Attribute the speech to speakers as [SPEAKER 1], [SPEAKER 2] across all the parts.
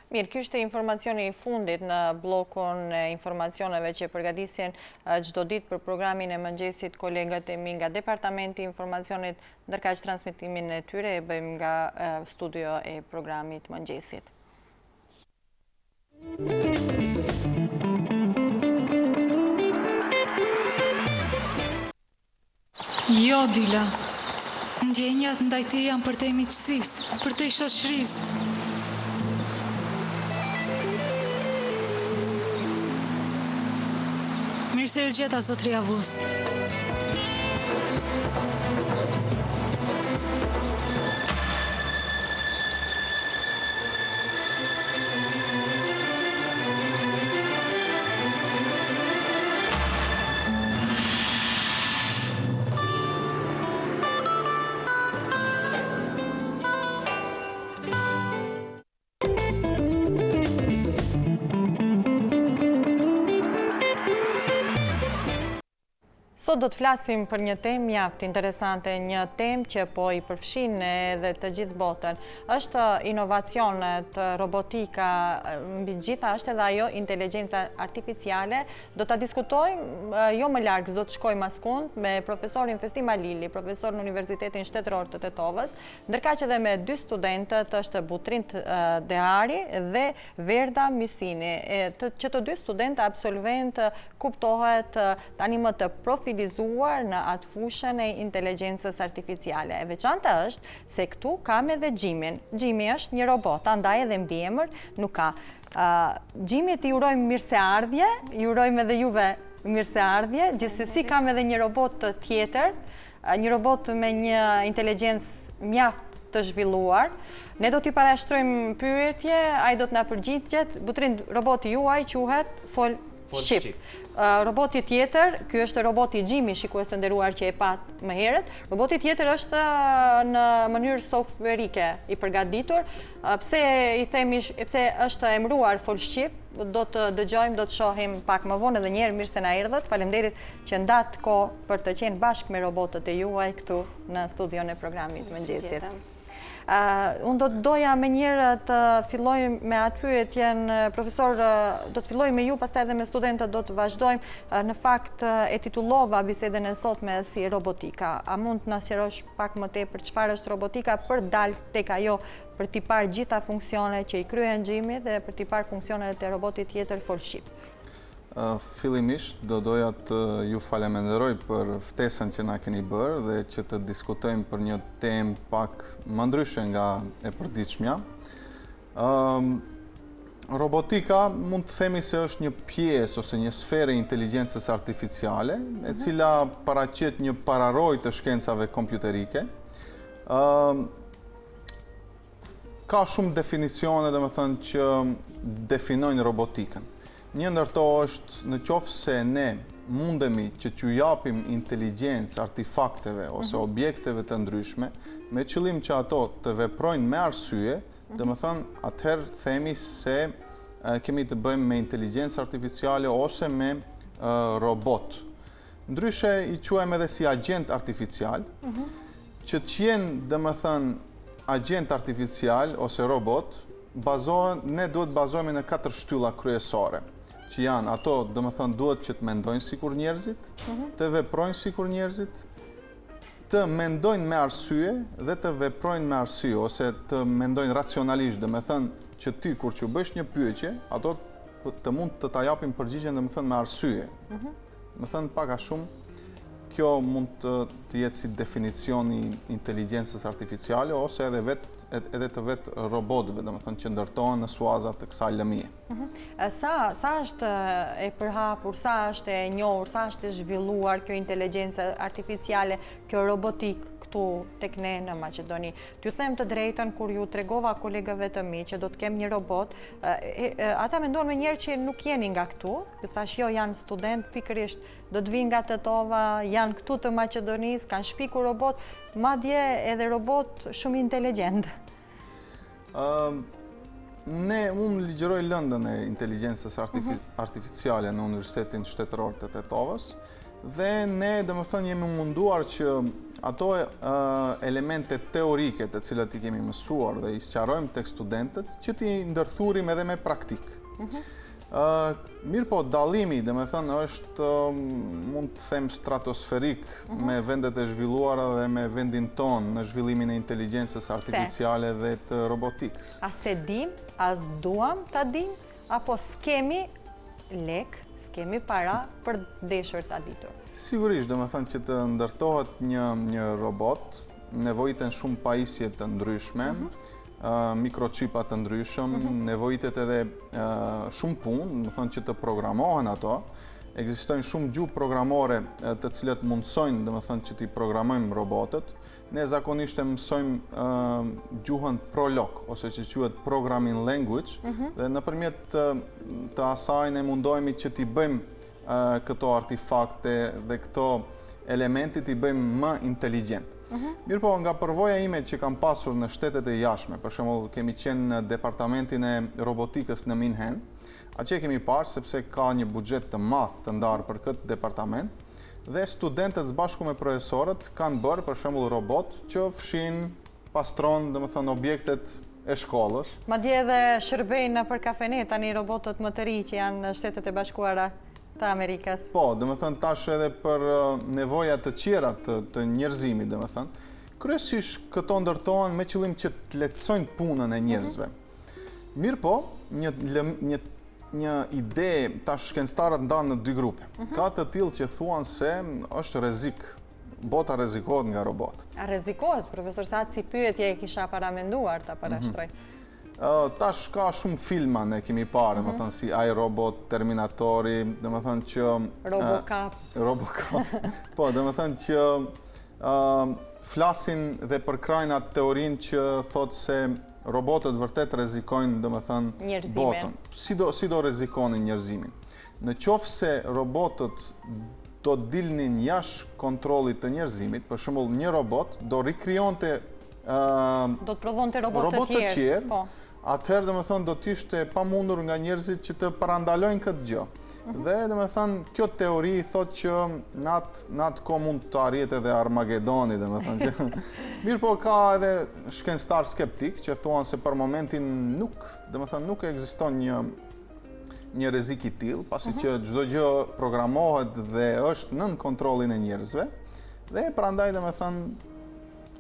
[SPEAKER 1] Mirë, ky është informacioni i fundit në blokun e informacioneve që përgatisin çdo ditë për programin e mëngjesit kolegët e mi nga Departamenti i Informacionit, ndërkaq transmitimin e tyre e bëjmë nga studio e programit mëngjesit.
[SPEAKER 2] Jo, Dila. Ndjenjat ndaj te janë për te miqësisë, për te shoqërisë. Mirë se u gjeta, zotri Avus.
[SPEAKER 1] Sot do të flasim për një temë mjaft interesante, një temë që po i përfshin edhe të gjithë botën. Është inovacionet, robotika, mbi gjitha është edhe ajo inteligjenca artificiale. Do ta diskutojmë jo më larg, do të shkojmë askund me profesorin Festim Alili, profesor në Universitetin Shtetëror të Tetovës, ndërkaq edhe me dy studentët, është Butrind Dehari dhe Verda Misini. Që të dy studentë absolventë kuptohet tani më të në atë fushën e inteligjencës artificiale. E veçanta është se këtu kam edhe Gjimin. Gjimi është një robot, andaj edhe mbiemër nuk ka. Gjimi ti urojmë mirëseardhje, ju urojmë edhe juve mirëseardhje, gjithsesi kam edhe një robot tjetër, një robot me një inteligjencë mjaft të zhvilluar. Ne do t'i parashtrojmë pyetje, ai do t'na përgjigjet. Butrind, roboti juaj quhet Fol Shqip. Roboti tjetër, ky është roboti Gjimi, shikues të nderuar që e pat më herët. Roboti tjetër është në mënyrë softverike i përgatitur. Pse i themi, pse është emëruar Fol Shqip, do të dëgjojmë, do të shohim pak më vonë edhe një herë. Mirë se na erdhët. Faleminderit që ndat kohë për të qenë bashkë me robotët e juaj këtu në studion e programit mëngjesit. Unë do të doja me njërë të filloj me atë pyetjen, profesor, do të filloj me ju, pastaj edhe me studentët do të vazhdojmë. Në fakt e titullova bisedën e sotme si robotika. A mund të na sqarosh pak më tepër çfarë është robotika për dalë tek ajo, për t'i parë gjitha funksionet që i kryen Gjimi dhe për t'i parë funksionet e robotit tjetër Fol Shqip?
[SPEAKER 3] Fillimisht do doja të ju faleminderoj për ftesën që na keni bërë dhe që të diskutojmë për një temë pak më ndryshe nga e përditshmja. Robotika mund të themi se është një pjesë ose një sferë e inteligjencës artificiale, e cila paraqet një pararoj të shkencave kompjuterike. Ka shumë definicione, domethënë, që definojnë robotikën. Një ndërto është në qoftë se ne mundemi që t'ju japim inteligjencë artefakteve ose objekteve të ndryshme, me qëllim që ato të veprojnë me arsye, domethënë atëherë themi se kemi të bëjmë me inteligjencë artificiale ose me robot. Ndryshe i quajmë edhe si agent artificial, që t'jenë domethënë agent artificial ose robot, ne duhet bazohemi në 4 shtylla kryesore, që janë ato, domethënë, duhet që të mendojnë sikur njerëzit, të veprojnë sikur njerëzit, të mendojnë me arsye dhe të veprojnë me arsye, ose të mendojnë racionalisht, domethënë që ti kur që bësh një pyetje, ato të mund të ta japin përgjigjen domethënë me arsye. Domethënë pak a shumë kjo mund të jetë si definicioni inteligjencës artificiale ose edhe të vetë robotëve, domethënë që ndërtohen në suaza të kësaj lëmie.
[SPEAKER 1] Sa është e përhapur, sa është e njohur, sa është e zhvilluar kjo inteligjencë artificiale, kjo robotik këtu tek ne në Maqedoni? T'ju them të drejtën, kur ju tregova kolegëve të mi që do të kem një robot, ata menduan me njerë që nuk jeni nga këtu, ju thash jo, janë student, pikërisht do të vinë nga Tetova, janë këtu të Maqedonisë, kanë shpikur robot, madje edhe robot shumë inteligjent.
[SPEAKER 3] Unë ligjeroj lëndën e inteligjencës artificiale në Universitetin Shtetëror të Tetovës dhe ne domethënë jemi munduar që ato elemente teorike të cilat i kemi mësuar dhe i sqarojmë tek studentët që t'i ndërthurim edhe me praktik. Mirë po, dallimi, domethënë është, mund të them, stratosferik me vendet e zhvilluara dhe me vendin ton në zhvillimin e inteligjencës artificiale dhe të robotikës.
[SPEAKER 1] A se dim, as duam ta dim, apo s'kemi lek, s'kemi para për deshur ta ditur?
[SPEAKER 3] Sigurisht, domethënë që të ndërtohet një robot, nevojiten shumë pajisje të ndryshme, mikrochipa të ndryshëm, nevojitet edhe shumë punë, domethënë që të programohen ato. Ekzistojnë shumë gjuhë programore të cilat mundsojnë, domethënë që t'i programojmë robotët. Ne zakonisht e mësojmë gjuhën Prolog, ose që quhet Programming Language, dhe nëpërmjet të asaj ne mundohemi që t'i bëjmë këto artefakte dhe këto elementit i bëjmë më inteligjent. Mirë po, nga përvoja ime që kam pasur në shtetet e jashtme, për shembull kemi qenë në departamentin e robotikës në Minhen, atje kemi parë sepse ka një buxhet të madh të ndarë për këtë departament, dhe studentët së bashku me profesorët kanë bërë për shembull robot që fshin, pastron, domethënë objektet e shkollës.
[SPEAKER 1] Madje edhe shërbejnë për kafenet tani robotët më të ri që janë në Shtetet e Bashkuara të Amerikës.
[SPEAKER 3] Po, domethënë tash edhe për nevoja të tjera të njerëzimit, domethënë. Kryesisht këto ndërtohen me qëllim që të lehtësojnë punën e njerëzve. Mirë po, një ide, tash shkencëtarët ndanë në dy grupe. Ka të tillë që thuan se është rrezik, bota rrezikohet nga robotët.
[SPEAKER 1] A rrezikohet, profesor, sa si pyetje e kisha paramenduar ta parashtroj?
[SPEAKER 3] Tash ka shumë filma ne kemi parë, domethënë si iRobot, Terminatori, domethënë që Robocop. Po, domethënë që flasin dhe përkrajnë atë teorinë që thotë se robotët vërtet rrezikojnë, domethënë, botën. Si do rrezikonin njerëzimin? Në qoftë se robotët do dilnin jashtë kontrollit të njerëzimit, për shembull një robot do rikrijonte
[SPEAKER 1] do të prodhonte robot të tjerë.
[SPEAKER 3] Atëherë, domethënë, do t'ishte pamundur nga njerëzit që të parandalojnë këtë gjë. Dhe, domethënë, kjo teori thotë që në atë kohë mund të arrihet edhe Armagedoni, domethënë. Mirë po, ka edhe shkencëtar skeptik që thuan se për momentin nuk ekziston një rrezik i tillë, pasi që çdo gjë programohet dhe është nën kontrollin e njerëzve. Dhe prandaj, domethënë,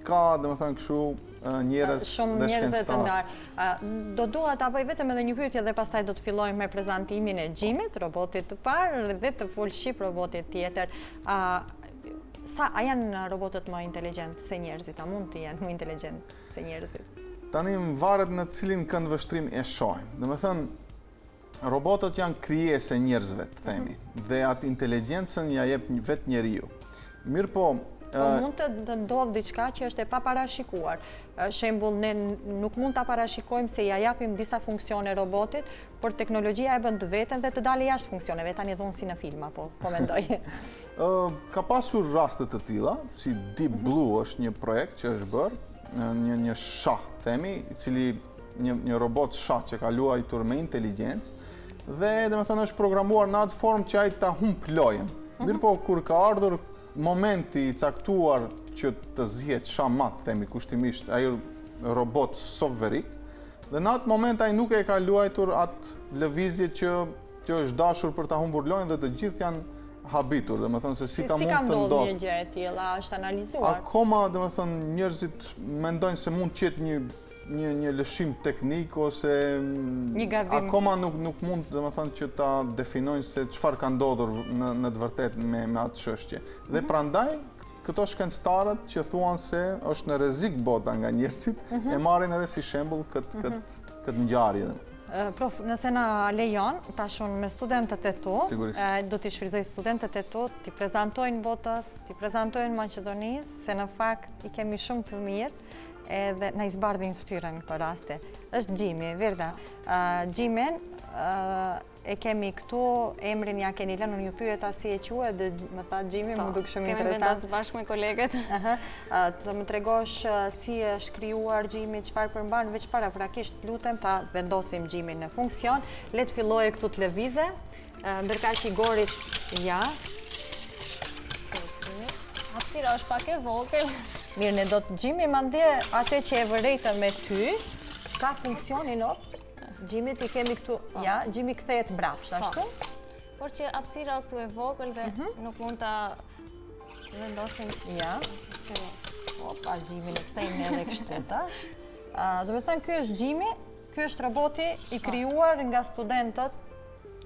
[SPEAKER 3] ka, domethënë, kështu njerëz dhe shkencëtar.
[SPEAKER 1] Do dua ta bëj vetëm edhe një pyetje dhe pastaj do të fillojmë me prezantimin e Gjimit, robotit të parë dhe të fullship robotit tjetër. A janë robotët më inteligjent se njerëzit? A mund të jenë më inteligjent se njerëzit?
[SPEAKER 3] Tani varet në cilin këndvështrim e shohim. Domethënë, robotët janë krijese njerëzve, të themi, dhe atë inteligjencën ja jep vetë njeriu. Mirë po,
[SPEAKER 1] mund të ndodhë diçka që është e paparashikuar. Shembull, ne nuk mund ta parashikojmë se ja japim disa funksione robotit, por teknologjia e bën të veten dhe të dalë jashtë funksioneve, tani dhon si në filma, po mendoj.
[SPEAKER 3] Ka pasur raste të tilla, si Deep Blue është një projekt që është bërë, një shah, themi, i cili një robot shah që ka luajtur me inteligjencë, dhe domethënë është programuar në atë formë që ai ta humb lojën. Mirë po, kur ka ardhur momenti i caktuar që të zihet shamat, themi kushtimisht, ai robot softverik, dhe në atë moment ai nuk e ka luajtur atë lëvizje që është dashur për ta humbur lojën dhe të gjithë janë habitur, domethënë se si ka mund të ndodhë. Si ka ndodhur një
[SPEAKER 1] gjë e tilla, është analizuar?
[SPEAKER 3] Akoma, domethënë, njerëzit mendojnë se mund të jetë një lëshim teknik ose akoma nuk mund, domethënë, që ta definojnë se çfarë ka ndodhur në të vërtetë me atë çështje. Dhe prandaj këto shkencëtarët që thuan se është në rrezik bota nga njerëzit, e marrin edhe si shembull këtë ngjarje.
[SPEAKER 1] Prof, nëse na lejon, tashun me studentët e tu, do t'i shfrytëzoj studentët e tu, t'i prezantojnë botës, t'i prezantojnë Maqedonisë, se në fakt i kemi shumë të mirë, edhe na izbardhin fytyrën këto raste. Është Gjimi, Virda. Gjimin e kemi këtu, emrin ja keni lënë, unë ju pyeta si e quhet, dhe më tha Gjimi, më duk shumë interesant.
[SPEAKER 4] Kemi vendosur bashkë me kolegët.
[SPEAKER 1] Të më tregosh si është krijuar Gjimi, çfarë përmban, veç paraprakisht lutem ta vendosim Gjimin në funksion. Le të fillojë këtu të lëvizë, ndërkaq që Igorit
[SPEAKER 4] hapësira është pak e vogël.
[SPEAKER 1] Mirë, ne do të gjimi mandje atë që e vërejtë me ty, ka funksionin o? Gjimit i kemi këtu, ja, gjimi kthehet mbrapsht, ashtu?
[SPEAKER 4] Por që hapësira këtu e vogël dhe nuk mund ta vendosim.
[SPEAKER 1] Ja. Opa, gjimin e kthejmë edhe kështu tash. Do me thënë, ky është gjimi, ky është roboti i krijuar nga studentët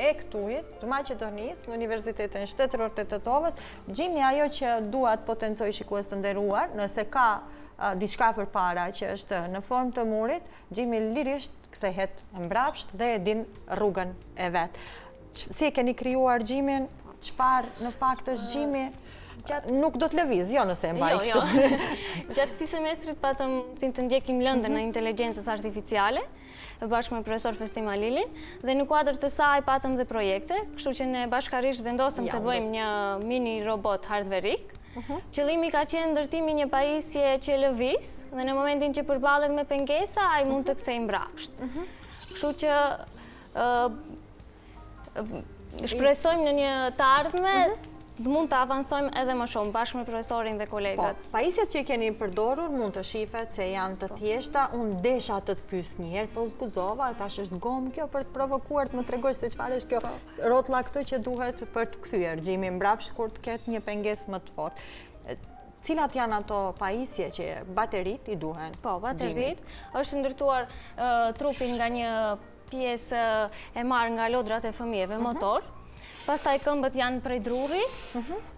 [SPEAKER 1] e këtujit, të Maqedonisë, në Universitetin Shtetëror të Tetovës. Gjimi ajo që dua të potencoj shikues të nderuar, nëse ka diçka përpara që është në formë të murit, gjimi lirisht kthehet mbrapsht dhe e din rrugën e vet. Si e keni krijuar gjimin? Çfarë në fakt është gjimi? Nuk do të lëviz, jo nëse e mbaj kështu.
[SPEAKER 4] Gjatë këtij semestrit patëm si të ndjekim lëndën e inteligjencës artificiale bashkë me profesor Festima Lilin dhe në kuadër të saj patëm dhe projekte, kështu që ne bashkarisht vendosëm të bëjmë një mini robot hardverik. Qëllimi ka qenë ndërtimi një pajisje që lëviz dhe në momentin që përballet me pengesa, ai mund të kthejë mbrapsht. Kështu që shpresojmë në një të ardhme mund të avansojmë edhe më shumë bashkë me profesorin dhe kolegat.
[SPEAKER 1] Po, pajisjet që keni përdorur mund të shifet se janë të thjeshta, unë desha të të pyes njerë, po zguzova, tash është gomë kjo për të provokuar të më tregosh se çfarë është kjo rrotlla këtë që duhet për të kthyer gjimi mbrapsht kur të ketë një pengesë më të fortë. Cilat janë ato pajisje që baterit i duhen?
[SPEAKER 4] Po, baterit është ndërtuar trupin nga një pjesë e marrë nga lodrat e fëmijëve, motor. Pastaj këmbët janë prej druri,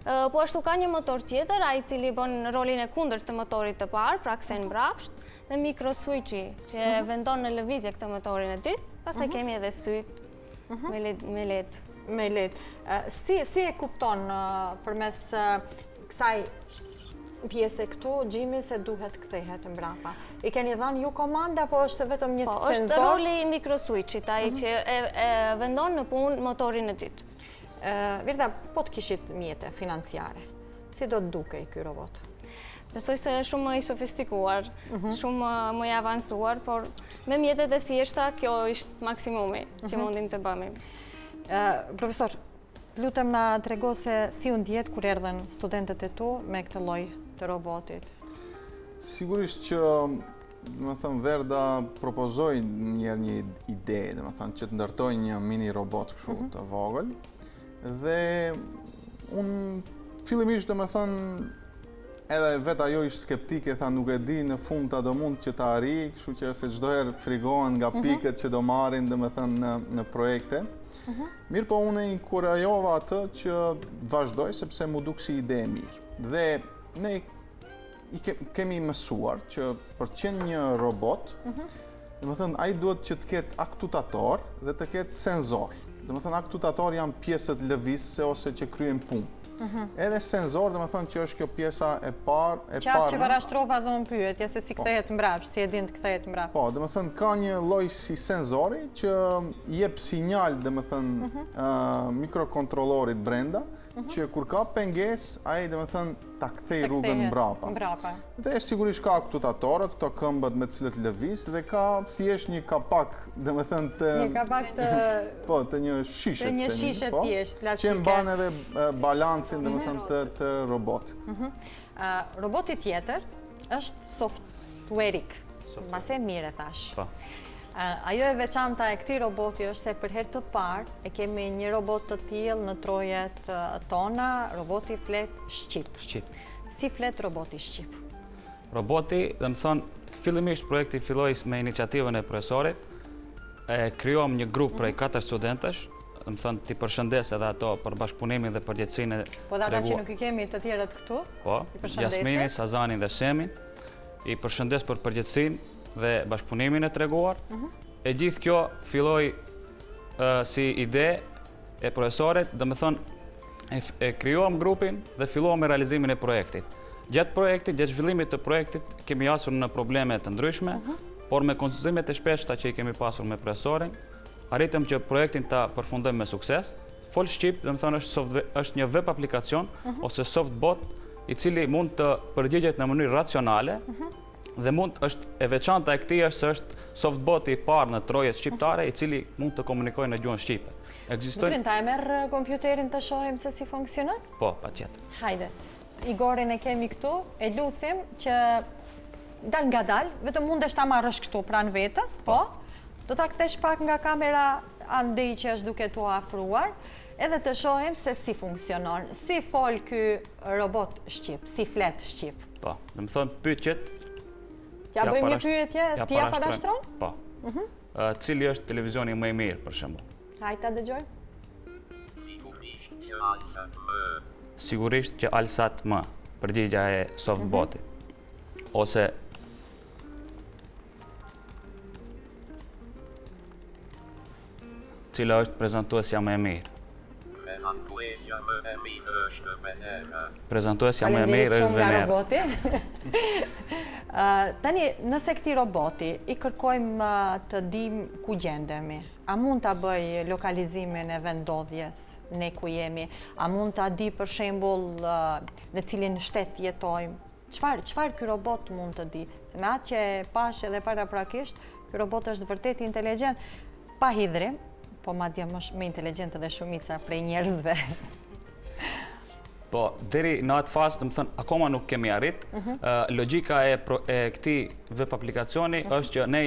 [SPEAKER 4] po ashtu ka një motor tjetër, ai i cili bën rolin e kundërt të motorit të parë, pra kthen mbrapsht, dhe microswitchi që vendon në lëvizje këtë motorin e dytë. Pastaj kemi edhe syt me LED.
[SPEAKER 1] Me LED. Si e kupton përmes kësaj pjesë këtu gjimi se duhet kthehet mbrapa? I keni dhënë ju komanda apo është vetëm një sensor?
[SPEAKER 4] Është roli i microswitchit, ai që e vendon në punë motorin e dytë.
[SPEAKER 1] Virta, po të kishit mjete financiare, si do të dukej ky robot?
[SPEAKER 4] Besoj se është shumë më i sofistikuar, shumë më i avancuar, por me mjetet e thjeshta, kjo është maksimumi që mundim të bëmi.
[SPEAKER 1] Profesor, lutem na trego se si u ndjet kur erdhen studentët e tu me këtë lloj të robotit?
[SPEAKER 3] Sigurisht që Verda propozoi një ide, që të ndërtoj një mini robot kështu të vogël. Dhe unë fillimisht edhe vetë ajo ishte skeptike, tha nuk e di në fund ta do mund që ta arrijë, kështu që se çdo herë frigohen nga pikët që do marrin në projekte. Mirë po unë e inkurajova atë që vazhdoj sepse mu duk si ide e mirë. Dhe ne kemi mësuar që për të qenë një robot, ai duhet që të ketë aktutator dhe të ketë senzor. Aktutator janë pjesët lëvizëse ose që kryen punë. Edhe senzor, që është kjo pjesa e parë.
[SPEAKER 1] Qartë që parashtrova dhe unë pyetje se si kthehet mbrapsht, si e din të kthehet mbrapsht.
[SPEAKER 3] Po, ka një lloj si senzori që jep sinjal, mikrokontrollorit brenda, që kur ka pengesë, ai ta kthej rrugën mbrapa. Dhe sigurisht ka aktutatorët, këto këmbët me të cilët lëviz, dhe ka thjesht një kapak,
[SPEAKER 1] një kapak
[SPEAKER 3] të një shishe.
[SPEAKER 1] Të një shishe thjesht, plastike.
[SPEAKER 3] Që mban edhe balancin, të robotit.
[SPEAKER 1] Roboti tjetër është softwareik, mbase mirë e thash. Ajo e veçanta e këtij roboti është se për herë të parë e kemi një robot të tillë në trojet tona, roboti flet shqip. Si flet roboti shqip?
[SPEAKER 5] Roboti, fillimisht projekti filloi me iniciativën e profesorit, krijuam një grup prej 4 studentësh, ti përshëndes edhe ato për bashkëpunimin dhe përgjegjësinë e
[SPEAKER 1] treguar. Po ata që nuk i kemi të tjerët këtu?
[SPEAKER 5] Po, Jasminin, Sazanin dhe Semin, i përshëndes për përgjegjësinë dhe bashkëpunimin e treguar. E gjithë kjo filloi si ide e profesorit, e krijuam grupin dhe filluam me realizimin e projektit. Gjatë zhvillimit të projektit kemi asur në probleme të ndryshme, por me konsultimet e shpeshta që i kemi pasur me profesorin, arritëm që projektin ta përfundojmë me sukses. Fol Shqip, është një web aplikacion ose softbot i cili mund të përgjigjet në mënyrë racionale dhe është e veçanta e këtij është se është softboti i parë në trojet shqiptare i cili mund të komunikojë në gjuhën shqipe.
[SPEAKER 1] Drin ta e merr kompjuterin të shohim se si funksionon?
[SPEAKER 5] Po, patjetër.
[SPEAKER 1] Hajde. Igorin e kemi këtu, e lusim që dal nga dal, vetëm mundesh ta marrësh këtu pranë vetës, po, do ta kthesh pak nga kamera andej që është duke tu afruar, edhe të shohim se si funksionon, si fol ky robot shqip, si flet shqip.
[SPEAKER 5] Po, dhe më thonë pyetjet.
[SPEAKER 1] Ja bëjmë një pyetje, ti ja parashtron?
[SPEAKER 5] Po. Cili është televizioni më i mirë, për shembull?
[SPEAKER 1] Hajta dëgjoj.
[SPEAKER 5] Sigurisht që Alsat më, përgjigja e softbotit. Ose cila është prezantuesja më e mirë? Prezantuesja më e mirë është Venera.
[SPEAKER 1] Tani, nëse këti roboti i kërkojmë të dim ku gjendemi, a mund të bëj lokalizimin e vendodhjes ne ku jemi, a mund të di për shembull në cilin shtet jetojmë, çfarë ky robot mund të di? Se me atë që pash edhe paraprakisht, ky robot është vërtet inteligjent, pa hidhrim, po madje më inteligjent edhe shumica prej njerëzve.
[SPEAKER 5] Po, deri në atë fazë, të më thënë, akoma nuk kemi arrit. Logjika e këtij web aplikacioni është që ne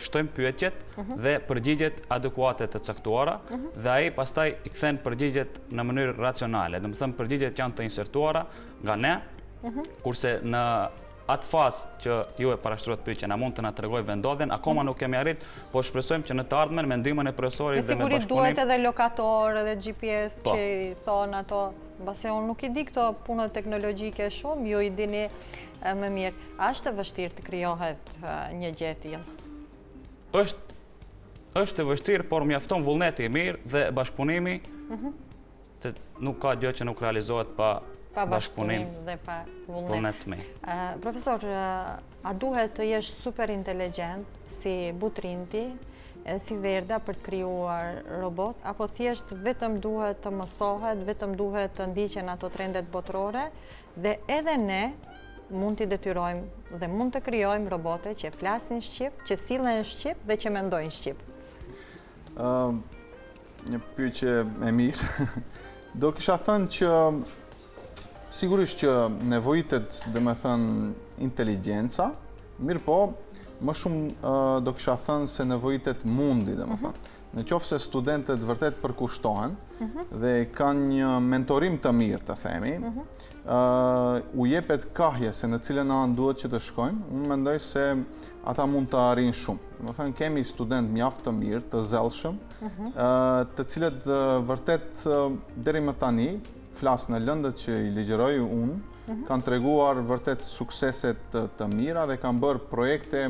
[SPEAKER 5] shtojmë pyetjet dhe përgjigjet adekuate të caktuara dhe ai pastaj i kthen përgjigjet në mënyrë racionale. Do të thënë, përgjigjet janë të insertuara nga ne, kurse në atë fazë që ju e parashtruat pyetjen, a mund të na tregoj vendodhjen, akoma nuk kemi arrit, po shpresojmë që në të ardhmen me ndihmën e profesorit dhe me bashkëpunim.
[SPEAKER 1] Sigurisht duhet edhe lokator edhe GPS që i thonë ato, mbase unë nuk i di këto punët teknologjike shumë, ju i dini më mirë. A është e vështirë të krijohet një gjë e tillë?
[SPEAKER 5] Është e vështirë, por mjafton vullneti i mirë dhe bashkëpunimi, nuk ka gjë që nuk realizohet pa bashkëpunim
[SPEAKER 1] dhe pa
[SPEAKER 5] vullnet të mirë.
[SPEAKER 1] Profesor, a duhet të jesh super inteligjent si Butrinti, si Verda për të krijuar robot, apo thjesht vetëm duhet të mësohet, vetëm duhet të ndiqen ato trendet botërore dhe edhe ne mund t'i detyrojmë dhe mund të krijojmë robote që flasin shqip, që sillen shqip dhe që mendojnë shqip?
[SPEAKER 3] Një pyetje e mirë. Do kisha thënë që sigurisht që nevojitet, dhe me thënë, inteligjenca, mirë po, më shumë do kisha thënë se nevojitet mundi, dhe me thënë. Në qoftë se studentët vërtet përkushtohen dhe kanë një mentorim të mirë, të themi, u jepet kahje se në cilën anë duhet që të shkojnë, unë mendoj se ata mund të arrijnë shumë. Dhe me thënë, kemi student mjaft të mirë, të zellshëm, të cilët vërtet deri më tani, flasë në lëndët që i ligjeroj unë, kanë treguar vërtet sukseset të mira dhe kanë bërë projekte,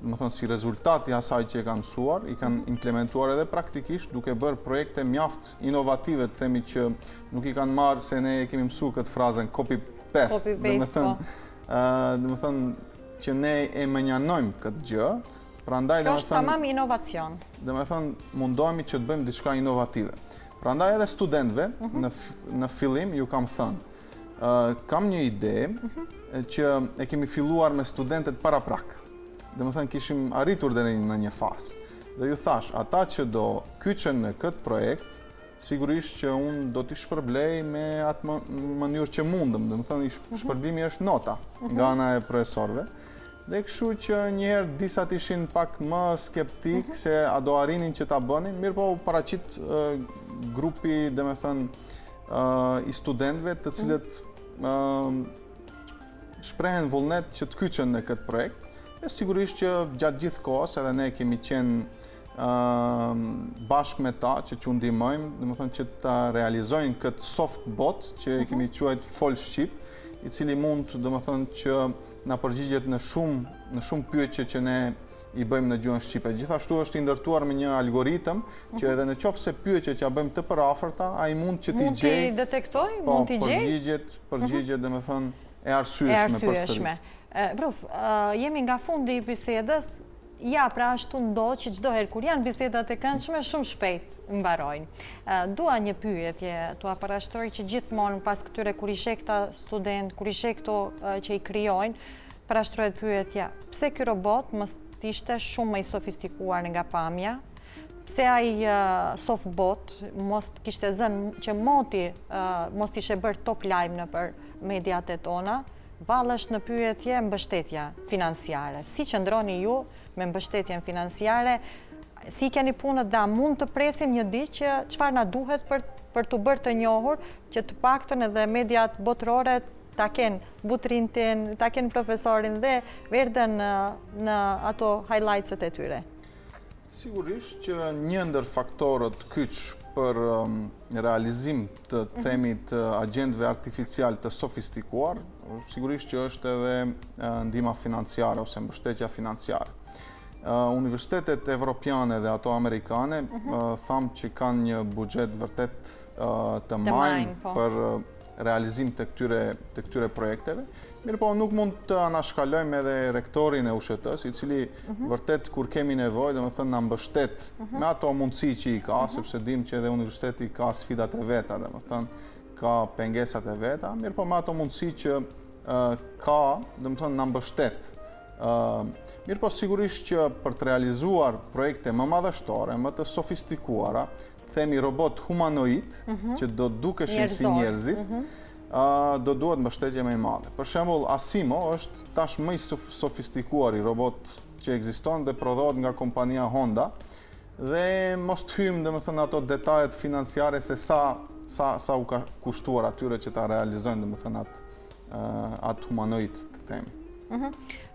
[SPEAKER 3] më thonë, si rezultati asaj që e kanë mësuar, i kanë implementuar edhe praktikisht duke bërë projekte mjaft inovative, të themi që nuk i kanë marrë se ne kemi mësu këtë frazën copy-paste. Dhe më thënë që ne e menjanojmë këtë gjë,
[SPEAKER 1] kjo është tamam inovacion.
[SPEAKER 3] Dhe më thënë, mundohemi që të bëjmë diçka inovative. Prandaj edhe studentëve, në fillim, ju kam thënë, kam një ide që e kemi filluar me studentët para prak. Dhe më thënë, kishim arritur dhe në një fasë. Dhe ju thash, ata që do kyçen në këtë projekt, sigurisht që unë do t'i shpërblej me atë mënyrë që mundëm. Dhe më thënë, shpërblimi është nota nga ana e profesorëve. Dhe kështu që njëherë disat ishin pak më skeptik se a do arinin që ta bënin, mirë po paraqit grupi, dhe me thënë, i studentëve të cilët shprehen vullnet që të kyçen në këtë projekt. E sigurisht që gjatë gjithë kohës edhe ne kemi qenë bashkë me ta që u ndihmojmë, dhe me thënë që ta realizojnë këtë soft bot që kemi quajtur Fol Shqip, i cili mund, dhe me thënë, që na përgjigjet në shumë pyetje që ne i bëjmë në gjuhën shqipe. Gjithashtu është i ndërtuar me një algoritëm që edhe në qoftë se pyetjet që ja bëjmë të përafërta, ai mund që t'i gjej.
[SPEAKER 1] Mund t'i detektoj, mund t'i gjej.
[SPEAKER 3] Përgjigjet, dhe me thënë, e arsyeshme përsëri.
[SPEAKER 1] Prof, jemi nga fundi i bisedës. Ja, pra ashtu ndodh që çdo herë kur janë bisedat e këndshme shumë shpejt mbarojnë. Dua një pyetje, t'ua parashtroj që gjithmonë pas këtyre kur i sheh këta student, kur i sheh këto që i krijojnë, parashtrohet pyetja, pse ky robot mos ishte shumë më i sofistikuar nga pamja? Pse ai softbot mos kishte zënë që moti mos ishte bërë top lajm nëpër mediat e tona, valësh në pyetje mbështetja financiare. Si qëndroni ju me mbështetjen financiare? Si keni punët dhe a mund të presim një ditë që çfarë na duhet për të bërë të njohur, që të paktën edhe mediat botërore ta kenë Butrintin, ta kenë profesorin dhe Verdën në ato highlights-et e tyre?
[SPEAKER 3] Sigurisht që një ndër faktorët kyç për realizim të themit agjendëve artificial të sofistikuar, sigurisht që është edhe ndihma financiare ose mbështetja financiare. Universitetet evropiane dhe ato amerikane thamë që kanë një buxhet vërtet të majnë për realizim të këtyre projekteve. Mirë po, nuk mund të anashkalojmë edhe rektorin e USHT-s, i cili vërtet kur kemi nevojë, domethënë na mbështet me ato mundësi që i ka, sepse dim që edhe universiteti ka sfidat e veta, domethënë ka pengesat e veta, mirë po me ato mundësi që ka, domethënë na mbështet. Mirë po, sigurisht që për të realizuar projekte më madhështore, më të sofistikuara, themi robot humanoid, që do dukeshin si njerëzit, do duhet mbështetje më e madhe. Për shembull, Asimo është tash më i sofistikuar i robot që ekziston dhe prodhohet nga kompania Honda, dhe mos të hyjmë domethënë ato detajet financiare se sa u ka kushtuar atyre që ta realizojnë domethënë atë humanoid të themi.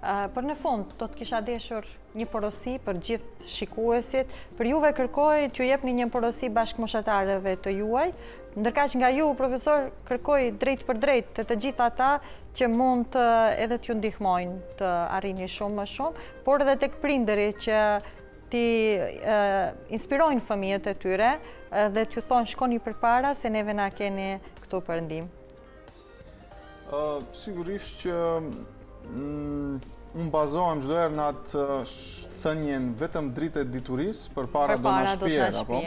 [SPEAKER 1] Për në fund, do të kisha deshur një porosi për gjithë shikuesit. Për juve kërkoj t'ju jepni një porosi bashkëmoshatarëve të juaj, ndërkaq nga ju, profesor, kërkoj drejt për drejt të gjitha ata që mund edhe t'ju ndihmojnë të arrini shumë më shumë, por edhe tek prindërit që t'i inspirojnë fëmijët e tyre dhe t'ju thonë shkoni përpara se neve na keni këtu për ndihmë.
[SPEAKER 3] Sigurisht që unë bazohem çdo herë në atë thënien vetëm dritë e diturisë përpara do na shpijej, apo.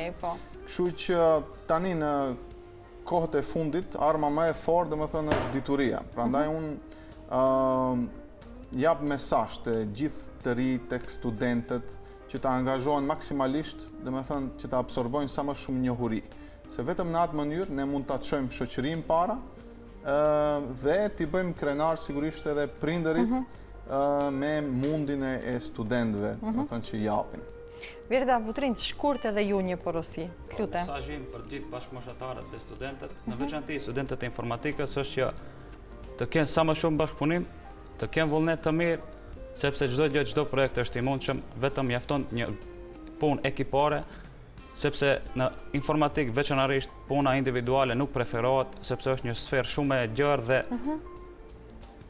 [SPEAKER 3] Kështu që tani në kohët e fundit arma më e fortë domethënë është dituria. Prandaj unë jap mesazh të gjithë të rinjt, tek studentët që ta angazhohen maksimalisht, domethënë që ta absorbojnë sa më shumë njohuri. Se vetëm në atë mënyrë ne mund ta çojmë shoqërinë para dhe t'i bëjmë krenar sigurisht edhe prindërit me mundin e studentëve, domethënë që japin.
[SPEAKER 1] Verda Butrind, shkurt edhe ju një porosi. Klute.
[SPEAKER 5] Mesazhi për gjithë bashkëmoshatarët dhe studentët, në veçanti studentët e informatikës, është që të kenë sa më shumë bashkëpunim, të kenë vullnet të mirë, sepse çdo projekt është i mundshëm, vetëm mjafton një punë ekipare, sepse në informatik veçanërisht puna individuale nuk preferohet, sepse është një sferë shumë e gjerë dhe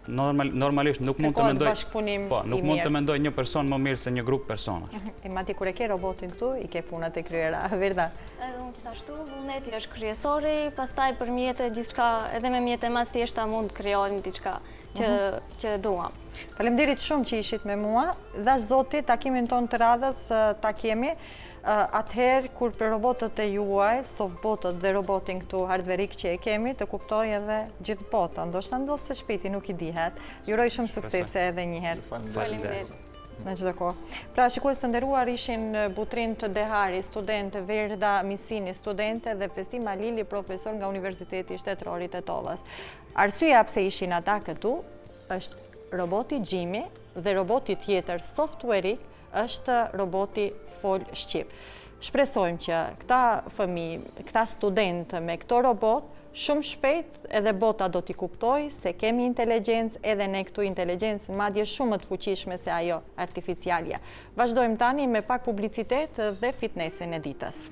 [SPEAKER 5] normalisht nuk mund të mendoj një person më mirë se një grup personash.
[SPEAKER 1] E mati kur e ke robotin këtu, i ke punat e kryera, Verda?
[SPEAKER 4] Edhe unë gjithashtu, vullneti është kryesori, pastaj për mjete gjithçka, edhe me mjete më thjeshta mund krijojmë diçka që duam.
[SPEAKER 1] Faleminderit shumë që ishit me mua. Dash Zoti, takimin ton të radhës ta kemi. Atëherë, kur për robotët e juaj, softbotët dhe robotin këtu hardverik që e kemi, të kuptoj edhe gjithë bota. Ndoshta ndodhë se shpeti nuk i dihet. Juroj shumë suksese edhe njëherë.
[SPEAKER 4] Faleminderit.
[SPEAKER 1] Në çdo kohë. Pra, shikues të nderuar, ishin Butrind Dehari, student, Verda Misini, studente dhe Festima Lili, profesor nga Universiteti Shtetëror i Tetovës. Arsyeja pse ishin ata këtu është roboti Gjimi dhe roboti tjetër softwareik është roboti Fol Shqip. Shpresojmë që këta fëmijë, këta studentë me këto robot, shumë shpejt edhe bota do t'i kuptoj se kemi inteligjencë, edhe ne këtu inteligjencë madje shumë të fuqishme se ajo artificialja. Vazhdojmë tani me pak publicitet dhe fitnesin e ditës.